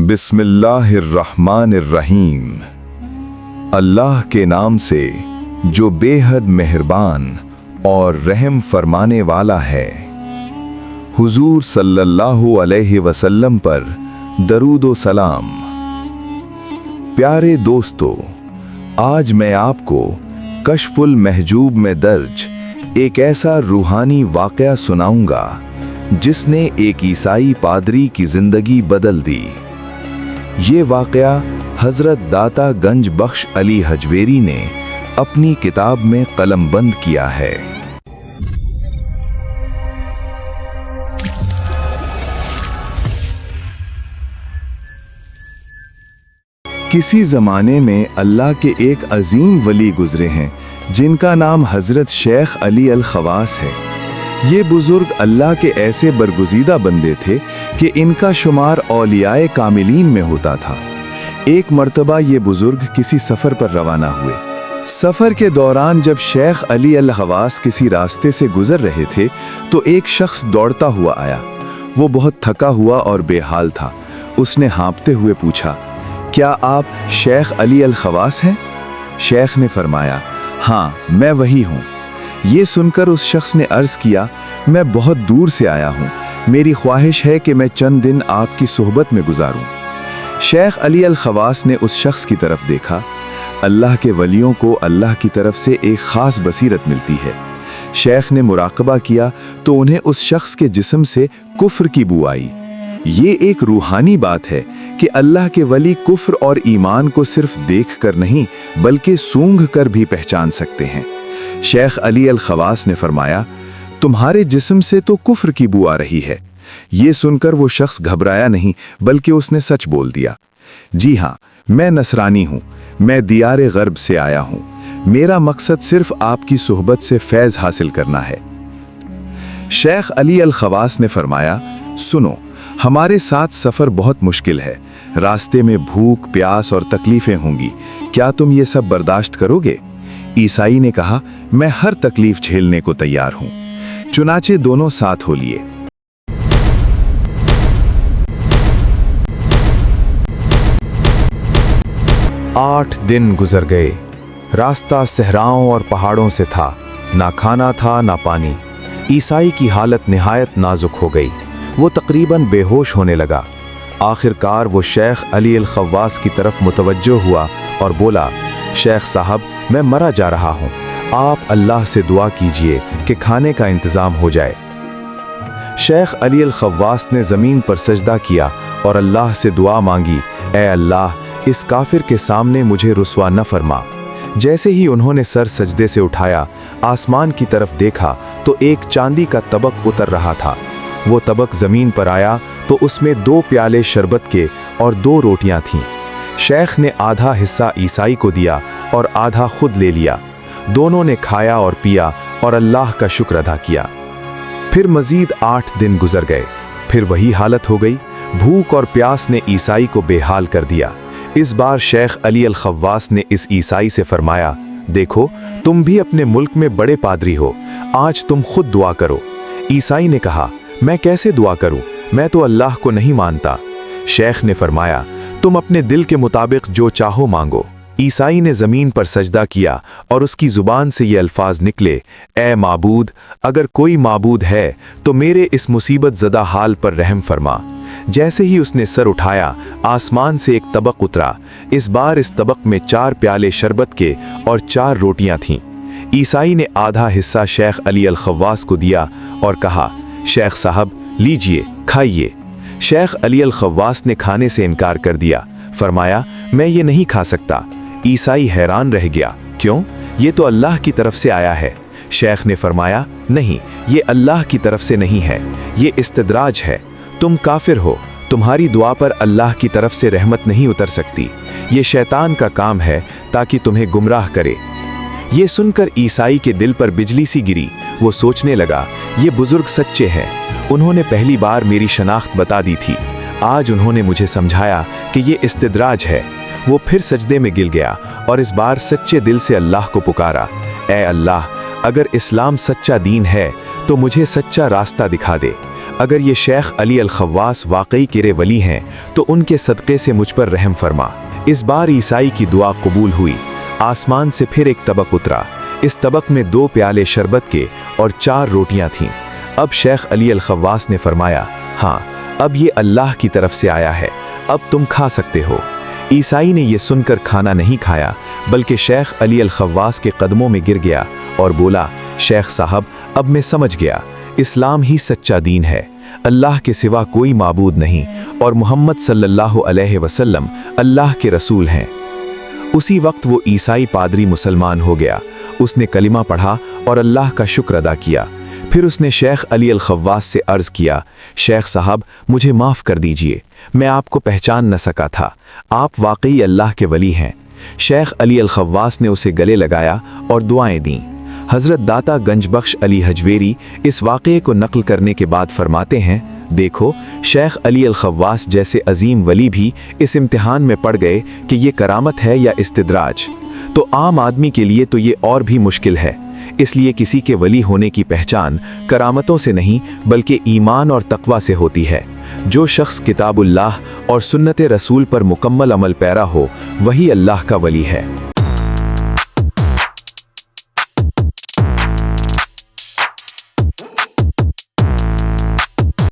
बिस्मिल्लाहिर्रहमानिर्रहीम। अल्लाह के नाम से जो बेहद मेहरबान और रहम फरमाने वाला है। हुजूर सल्लल्लाहु अलैहि वसल्लम पर दरूद व सलाम। प्यारे दोस्तों, आज मैं आपको कश्फुल महजूब में दर्ज एक ऐसा रूहानी वाक़या सुनाऊंगा जिसने एक ईसाई पादरी की जिंदगी बदल दी। ये वाक़या हज़रत दाता गंज बख्श अली हजवेरी ने अपनी किताब में कलमबंद किया है। किसी ज़माने में अल्लाह के एक अजीम वली गुजरे हैं जिनका नाम हज़रत शेख अली अल खवास है। ये बुजुर्ग अल्लाह के ऐसे बरगुज़ीदा बंदे थे कि इनका शुमार औलियाए कामिलीन में होता था। एक मर्तबा ये बुजुर्ग किसी सफ़र पर रवाना हुए। सफ़र के दौरान जब शेख अली अल खवास किसी रास्ते से गुजर रहे थे तो एक शख्स दौड़ता हुआ आया। वो बहुत थका हुआ और बेहाल था। उसने हाँफते हुए पूछा, क्या आप शेख अली अल खवास हैं? शेख ने फरमाया, हाँ, मैं वही हूँ। ये सुनकर उस शख्स ने अर्ज़ किया, मैं बहुत दूर से आया हूँ, मेरी ख्वाहिश है कि मैं चंद दिन आपकी सोहबत में गुजारूं। शेख अली अल खवास ने उस शख्स की तरफ देखा। अल्लाह के वलियों को अल्लाह की तरफ से एक ख़ास बसीरत मिलती है। शेख ने मुराकबा किया तो उन्हें उस शख्स के जिस्म से कुफ्र की बू आई। ये एक रूहानी बात है कि अल्लाह के वली कुफ्र और ईमान को सिर्फ देख कर नहीं बल्कि सूंघ कर भी पहचान सकते हैं। शेख अली अल खवास ने फरमाया, तुम्हारे जिस्म से तो कुफ्र की बू आ रही है। ये सुनकर वो शख्स घबराया नहीं बल्कि उसने सच बोल दिया, जी हाँ, मैं नसरानी हूँ, मैं दियारे गर्ब से आया हूँ, मेरा मकसद सिर्फ आपकी सोहबत से फैज़ हासिल करना है। शेख अली अल खवास ने फरमाया, सुनो, हमारे साथ सफ़र बहुत मुश्किल है, रास्ते में भूख प्यास और तकलीफ़ें होंगी, क्या तुम ये सब बर्दाश्त करोगे? ईसाई ने कहा, मैं हर तकलीफ झेलने को तैयार हूं। चुनाचे दोनों साथ हो लिए। 8 दिन गुजर गए। रास्ता सहराओं और पहाड़ों से था, ना खाना था ना पानी। ईसाई की हालत निहायत नाजुक हो गई। वो तकरीबन बेहोश होने लगा। आखिरकार वो शेख अली अल खवास की तरफ मुतवज्जो हुआ और बोला, शेख साहब, मैं मरा जा रहा हूँ, आप अल्लाह से दुआ कीजिए कि खाने का इंतज़ाम हो जाए। शेख अली अल खवास ने ज़मीन पर सजदा किया और अल्लाह से दुआ मांगी, ए अल्लाह, इस काफिर के सामने मुझे रुस्वा न फरमा। जैसे ही उन्होंने सर सजदे से उठाया, आसमान की तरफ देखा तो एक चांदी का तबक उतर रहा था। वो तबक ज़मीन पर आया तो उसमें 2 प्याले शरबत के और 2 रोटियां थीं। शेख ने आधा हिस्सा ईसाई को दिया और आधा खुद ले लिया। दोनों ने खाया और पिया और अल्लाह का शुक्र अदा किया। फिर मज़ीद 8 दिन गुजर गए। फिर वही हालत हो गई। भूख और प्यास ने ईसाई को बेहाल कर दिया। इस बार शेख अली अल खवास ने इस ईसाई से फरमाया, देखो, तुम भी अपने मुल्क में बड़े पादरी हो, आज तुम खुद दुआ करो। ईसाई ने कहा, मैं कैसे दुआ करूं, मैं तो अल्लाह को नहीं मानता। शेख ने फरमाया, तुम अपने दिल के मुताबिक जो चाहो मांगो। ईसाई ने ज़मीन पर सजदा किया और उसकी ज़ुबान से ये अल्फाज निकले, ए माबूद, अगर कोई माबूद है तो मेरे इस मुसीबत ज़दा हाल पर रहम फरमा। जैसे ही उसने सर उठाया, आसमान से एक तबक उतरा। इस बार इस तबक में 4 प्याले शरबत के और 4 रोटियां थीं। ईसाई ने आधा हिस्सा शेख अली अल खवास को दिया और कहा, शेख साहब, लीजिए, खाइए। शेख अली अल खवास ने खाने से इनकार कर दिया। फरमाया, मैं ये नहीं खा सकता। ईसाई हैरान रह गया, क्यों? ये तो अल्लाह की तरफ से आया है। शेख ने फरमाया, नहीं, ये अल्लाह की तरफ से नहीं है, ये इस्तदराज है। तुम काफिर हो, तुम्हारी दुआ पर अल्लाह की तरफ से रहमत नहीं उतर सकती। ये शैतान का काम है ताकि तुम्हें गुमराह करे। ये सुनकर ईसाई के दिल पर बिजली सी गिरी। वो सोचने लगा, ये बुजुर्ग सच्चे हैं, उन्होंने पहली बार मेरी शनाख्त बता दी थी, आज उन्होंने मुझे समझाया कि ये इस्तदराज है। वो फिर सजदे में गिर गया और इस बार सच्चे दिल से अल्लाह को पुकारा, ए अल्लाह, अगर इस्लाम सच्चा दीन है तो मुझे सच्चा रास्ता दिखा दे। अगर ये शेख अली अल खव्वास वाकई केरे वली हैं तो उनके सदक़े से मुझ पर रहम फरमा। इस बार ईसाई की दुआ कबूल हुई। आसमान से फिर एक तबक उतरा। इस तबक में 2 प्याले शरबत के और 4 रोटियां थीं। अब शेख अली अल खव्वास ने फरमाया, हाँ, अब ये अल्लाह की तरफ से आया है, अब तुम खा सकते हो। ईसाई ने यह सुनकर खाना नहीं खाया, बल्कि शेख अली अल खव्वास के कदमों में गिर गया और बोला, शेख साहब, अब मैं समझ गया, इस्लाम ही सच्चा दीन है, अल्लाह के सिवा कोई माबूद नहीं और मोहम्मद सल्लल्लाहु अलैहि वसल्लम अल्लाह के रसूल हैं। उसी वक्त वो ईसाई पादरी मुसलमान हो गया। उसने कलिमा पढ़ा और अल्लाह का शुक्र अदा किया। फिर उसने शेख अली अल खव्वास से अर्ज़ किया, शेख साहब, मुझे माफ़ कर दीजिए, मैं आपको पहचान न सका था, आप वाकई अल्लाह के वली हैं। शेख अली अल खव्वास ने उसे गले लगाया और दुआएं दीं। हज़रत दाता गंजबख्श अली हजवेरी इस वाक़े को नक़ल करने के बाद फरमाते हैं, देखो, शेख अली अल खव्वास जैसे अजीम वली भी इस इम्तिहान में पड़ गए कि ये करामत है या इस्तिद्राज। तो आम आदमी के लिए तो ये और भी मुश्किल है। इसलिए किसी के वली होने की पहचान करामतों से नहीं बल्कि ईमान और तक़वा से होती है। जो शख्स किताबुल्लाह और सुन्नत रसूल पर मुकम्मल अमल पैरा हो वही अल्लाह का वली है।